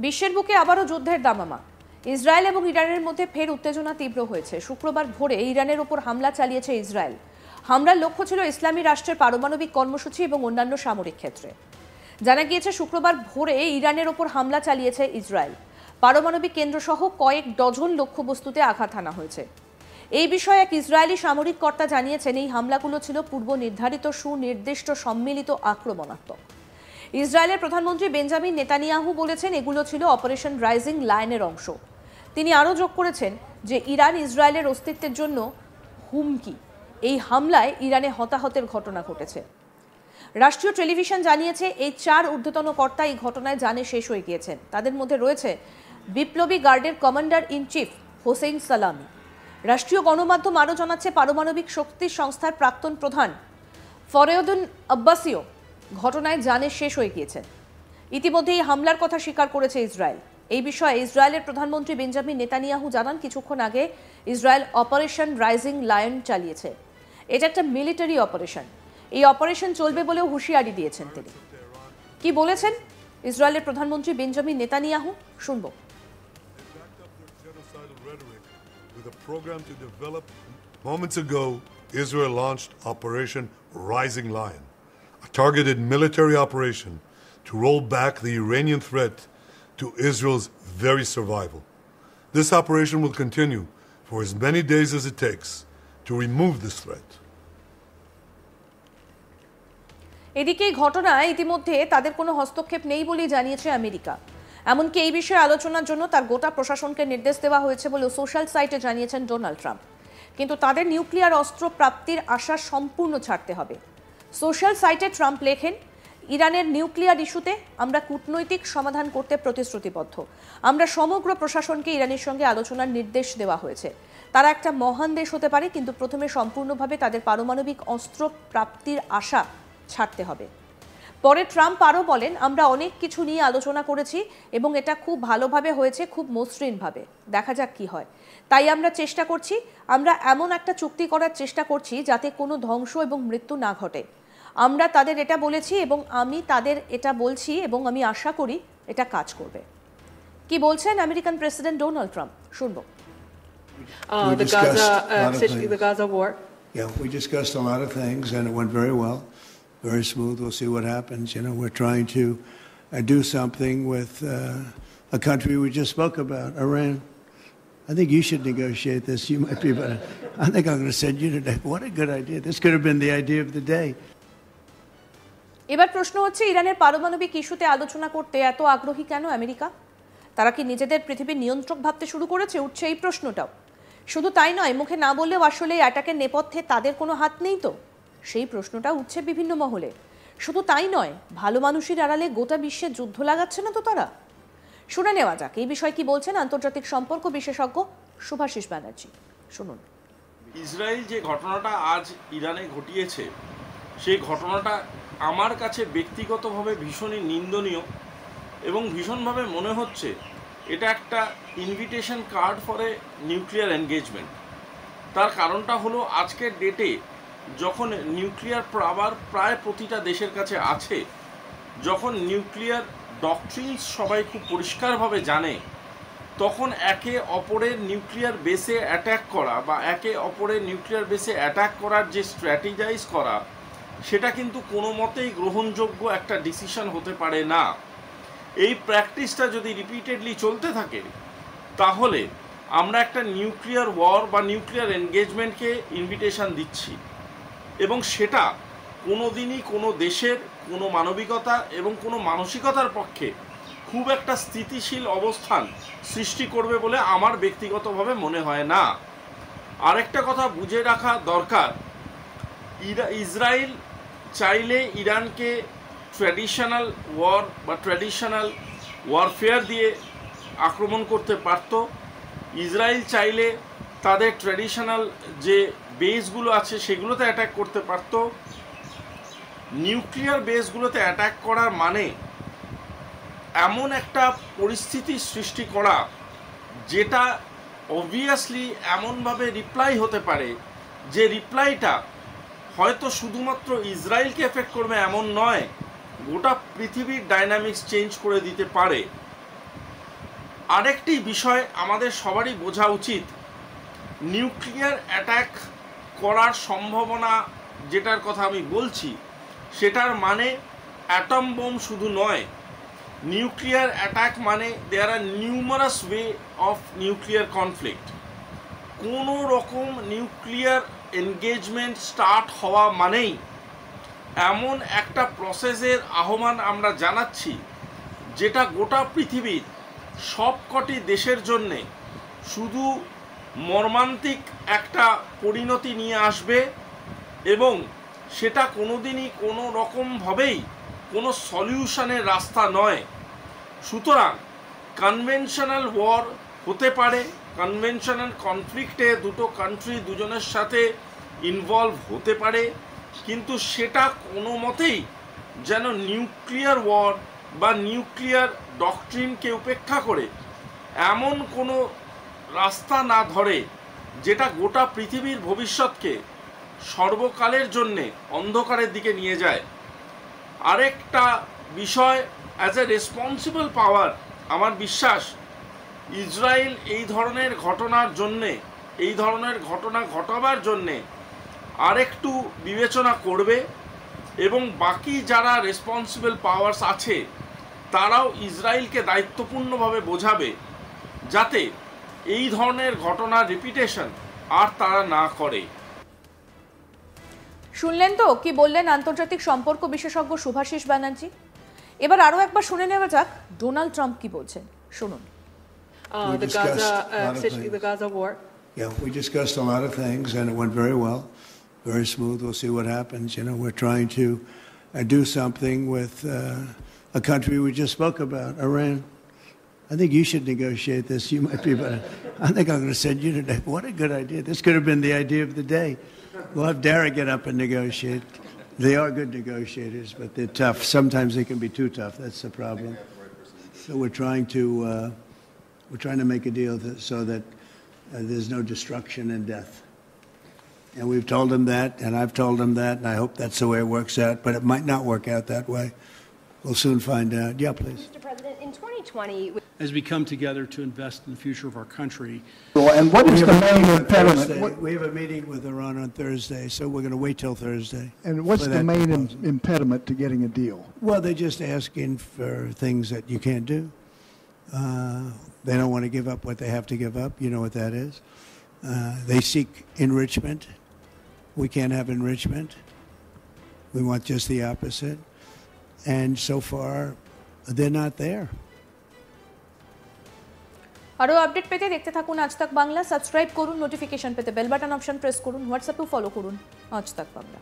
বিশ্বের বুকে আবারও যুদ্ধের দামামা। ইসরায়েল এবং ইরানের মধ্যে ফের উত্তেজনা তীব্র হয়েছে। শুক্রবার ভোরে ইরানের ওপর হামলা চালিয়েছে ইসরায়েল। হামলার লক্ষ্য ছিল ইসলামী রাষ্ট্রের পারমাণবিক কর্মসূচি এবং অন্যান্য সামরিক ক্ষেত্রে। জানা গিয়েছে শুক্রবার ভোরে ইরানের ওপর হামলা চালিয়েছে ইসরায়েল। পারমাণবিক কেন্দ্রসহ কয়েক ডজন লক্ষ্যবস্তুতে আঘাত হানা হয়েছে। এই বিষয়ে এক ইসরায়েলি সামরিক কর্তা জানিয়েছেন, এই হামলাগুলো ছিল পূর্ব নির্ধারিত সুনির্দিষ্ট সম্মিলিত আক্রমণাত্মক। ইসরায়েলের প্রধানমন্ত্রী বেঞ্জামিন নেতানিয়াহু বলেছেন এগুলো ছিল অপারেশন রাইজিং লায়নের অংশ। তিনি আরও যোগ করেছেন যে ইরান ইসরায়েলের অস্তিত্বের জন্য হুমকি। এই হামলায় ইরানে হতাহতের ঘটনা ঘটেছে। রাষ্ট্রীয় টেলিভিশন জানিয়েছে এই 4 ঊর্ধ্বতন কর্তা এই ঘটনায় জানে শেষ হয়ে গিয়েছেন। তাদের মধ্যে রয়েছে বিপ্লবী গার্ডের কমান্ডার ইন চিফ হোসেইন সালামি। রাষ্ট্রীয় গণমাধ্যম আরও জানাচ্ছে পারমাণবিক শক্তি সংস্থার প্রাক্তন প্রধান ফরয়েদুন আব্বাসিও ঘটনায় জানে শেষ হয়ে গিয়েছেন। ইতিমধ্যে এই হামলার কথা স্বীকার করেছে ইসরায়েল। এই বিষয়ে ইসরায়েলের প্রধানমন্ত্রী বেঞ্জামিন নেতানিয়াহু জানান, কিছুক্ষণ আগে ইসরায়েল অপারেশন রাইজিং লায়ন চালিয়েছে। এটা একটা মিলিটারি অপারেশন। এই অপারেশন চলবে বলেও হুঁশিয়ারি দিয়েছেন তিনি। কি বলেছেন ইসরায়েলের প্রধানমন্ত্রী বেঞ্জামিন নেতানিয়াহু, শুনব। With a program to develop, moments ago, Israel launched Operation Rising Lion, a targeted military operation to roll back the Iranian threat to Israel's very survival. This operation will continue for as many days as it takes to remove this threat. এদিকে এই ঘটনায় ইতিমধ্যে তাদের কোনো হস্তক্ষেপ নেই বলেই জানিয়েছে আমেরিকা। এমনকি এই বিষয়ে আলোচনার জন্য তার গোটা প্রশাসনকে নির্দেশ দেওয়া হয়েছে বলে সোশ্যাল সাইটে জানিয়েছেন ডোনাল্ড ট্রাম্প। কিন্তু তাদের নিউক্লিয়ার অস্ত্র প্রাপ্তির আশা সম্পূর্ণ ছাড়তে হবে। সোশ্যাল সাইটে ট্রাম্প লেখেন, ইরানের নিউক্লিয়ার ইস্যুতে আমরা কূটনৈতিক সমাধান করতে প্রতিশ্রুতিবদ্ধ। আমরা সমগ্র প্রশাসনকে ইরানের সঙ্গে আলোচনার নির্দেশ দেওয়া হয়েছে। তারা একটা মহান দেশ হতে পারে, কিন্তু প্রথমে সম্পূর্ণভাবে তাদের পারমাণবিক অস্ত্র প্রাপ্তির আশা ছাড়তে হবে। পরে ট্রাম্প আরও বলেন, আমরা অনেক কিছু নিয়ে আলোচনা করেছি এবং এটা খুব ভালোভাবে হয়েছে, খুব মসৃণভাবে। দেখা যাক কি হয়। তাই আমরা চেষ্টা করছি, আমরা এমন একটা চুক্তি করার চেষ্টা করছি যাতে কোনো ধ্বংস এবং মৃত্যু না ঘটে। আমরা তাদের এটা বলেছি এবং আমি তাদের এটা বলছি এবং আমি আশা করি এটা কাজ করবে। কি বলছেন আমেরিকান প্রেসিডেন্ট ডোনাল্ড ট্রাম্প, শুনবো। The Gaza war. Yeah, we discussed a lot of things and it went very well. Very smooth. We'll see what happens. You know, we're trying to do something with a country we just spoke about, Iran. I think you should negotiate this. You might be better. I think I'm going to send you today. What a good idea. This could have been the idea of the day. এবার প্রশ্ন হচ্ছে, ইরানের পারমাণবিক ইস্যুতে আলোচনা করতে এত আগ্রহী কেন আমেরিকা? তারা কি নিজেদের পৃথিবীর নিয়ন্ত্রক ভাবতে শুরু করেছে? উঠছে এই প্রশ্নটাও। শুধু তাই নয়, মুখে না বললেও আসলে এই অ্যাটাকের নেপথ্যে তাদের কোনো হাত নেই তো? সেই প্রশ্নটা উঠছে বিভিন্ন মহলে। শুধু তাই নয়, ভালো মানুষের আড়ালে গোটা বিশ্বে যুদ্ধ লাগাচ্ছে না তো তারা? শুনে নেওয়া যাক এই বিষয়ে কি বলছেন আন্তর্জাতিক সম্পর্ক বিশেষজ্ঞ শুভাশিস ব্যানার্জি, শুনুন। ইসরায়েল যে ঘটনাটা আজ ইরানে ঘটিয়েছে, সেই ঘটনাটা আমার কাছে ব্যক্তিগতভাবে ভীষণই নিন্দনীয় এবং ভীষণভাবে মনে হচ্ছে এটা একটা invitation card for a nuclear engagement. তার কারণটা হলো, আজকের ডেটে যখন নিউক্লিয়ার পাওয়ার প্রায় প্রতিটা দেশের কাছে আছে, যখন নিউক্লিয়ার ডকট্রিনস সবাই খুব পরিষ্কারভাবে জানে, তখন একে অপরের নিউক্লিয়ার বেসে অ্যাট্যাক করা বা একে অপরের নিউক্লিয়ার বেসে অ্যাট্যাক করার যে স্ট্র্যাটেজাইজ করা, সেটা কিন্তু কোনো মতেই গ্রহণযোগ্য একটা ডিসিশন হতে পারে না। এই প্র্যাকটিসটা যদি রিপিটেডলি চলতে থাকে, তাহলে আমরা একটা নিউক্লিয়ার ওয়ার বা নিউক্লিয়ার এনগেজমেন্টকে ইনভিটেশন দিচ্ছি এবং সেটা কোনো দিনই কোনো দেশের কোনো মানবিকতা এবং কোনো মানসিকতার পক্ষে খুব একটা স্থিতিশীল অবস্থান সৃষ্টি করবে বলে আমার ব্যক্তিগতভাবে মনে হয় না। আরেকটা কথা বুঝে রাখা দরকার, ইসরায়েল চাইলে ইরানকে ট্র্যাডিশনাল ওয়ার বা ট্র্যাডিশনাল ওয়ারফেয়ার দিয়ে আক্রমণ করতে পারত। ইসরায়েল চাইলে তাদের ট্র্যাডিশনাল যে বেসগুলো আছে সেগুলোতে অ্যাটাক করতে পারত। নিউক্লিয়ার বেসগুলোতে অ্যাটাক করার মানে এমন একটা পরিস্থিতি সৃষ্টি করা যেটা অবভিয়াসলি এমনভাবে রিপ্লাই হতে পারে যে রিপ্লাইটা হয়তো শুধুমাত্র ইসরায়েলকে এফেক্ট করবে এমন নয়, গোটা পৃথিবীর ডাইনামিক্স চেঞ্জ করে দিতে পারে। আরেকটি বিষয় আমাদের সবারই বোঝা উচিত, নিউক্লিয়ার অ্যাটাক করার সম্ভাবনা যেটার কথা আমি বলছি সেটার মানে অ্যাটম বোম শুধু নয়। নিউক্লিয়ার অ্যাটাক মানে there are numerous way of nuclear conflict. কোনো রকম নিউক্লিয়ার এনগেজমেন্ট স্টার্ট হওয়া মানেই এমন একটা প্রসেসের আহ্বান আমরা জানাচ্ছি যেটা গোটা পৃথিবীর সবকটি দেশের জন্যে শুধু মর্মান্তিক একটা পরিণতি নিয়ে আসবে এবং সেটা কোনোদিনই কোনো রকমভাবেই কোনো সলিউশনের রাস্তা নয়। সুতরাং কনভেনশনাল ওয়ার হতে পারে, কনভেনশনাল কনফ্লিক্টে দুটো কান্ট্রি দুজনের সাথে ইনভলভ হতে পারে, কিন্তু সেটা কোনো মতেই যেন নিউক্লিয়ার ওয়ার বা নিউক্লিয়ার ডকট্রিনকে উপেক্ষা করে এমন কোনো রাস্তা না ধরে যেটা গোটা পৃথিবীর ভবিষ্যৎকে সর্বকালের জন্যে অন্ধকারের দিকে নিয়ে যায়। আরেকটা বিষয়, অ্যাজ এ রেসপন্সিবল পাওয়ার আমার বিশ্বাস ইসরায়েল এই ধরনের ঘটনার জন্যে, এই ধরনের ঘটনা ঘটাবার জন্যে আরেকটু বিবেচনা করবে এবং বাকি যারা রেসপন্সিবল পাওয়ার্স আছে তারাও ইসরায়েলকে দায়িত্বপূর্ণভাবে বোঝাবে যাতে এই ধরনের ঘটনার রিপিটেশন আর তারা না করে। শুনলেন তো কি বললেন আন্তর্জাতিক সম্পর্ক বিশেষজ্ঞ শুভাশিস ব্যানার্জি। এবার আরো একবার শুনে নেওয়া যাক ডোনাল্ড ট্রাম্প কি বলছেন, শুনুন। The Gaza war. Yeah, we discussed a lot of things, and it went very well, very smooth. We'll see what happens. You know, we're trying to do something with a country we just spoke about, Iran. I think you should negotiate this. You might be better. I think I'm going to send you today. What a good idea. This could have been the idea of the day. We'll have Derek get up and negotiate. They are good negotiators, but they're tough. Sometimes they can be too tough. That's the problem. So we're trying to make a deal so that there's no destruction and death. And we've told them that, and I've told them that, and I hope that's the way it works out. But it might not work out that way. We'll soon find out. Yeah, please. Mr. President, in 2020... As we come together to invest in the future of our country. And what is the main impediment? We have a meeting with Iran on Thursday, so we're going to wait till Thursday. And what's the main impediment to getting a deal? Well, they're just asking for things that you can't do. They don't want to give up what they have to give up. You know what that is. They seek enrichment. We can't have enrichment. We want just the opposite. And so far, they're not there. আরো update পেতে দেখতে থাকুন আজ তাক Bangla. Subscribe করুন, notification পেতে bell button option press করুন, হোয়াটসঅ্যাপেও follow করুন আজ তাক বাংলা।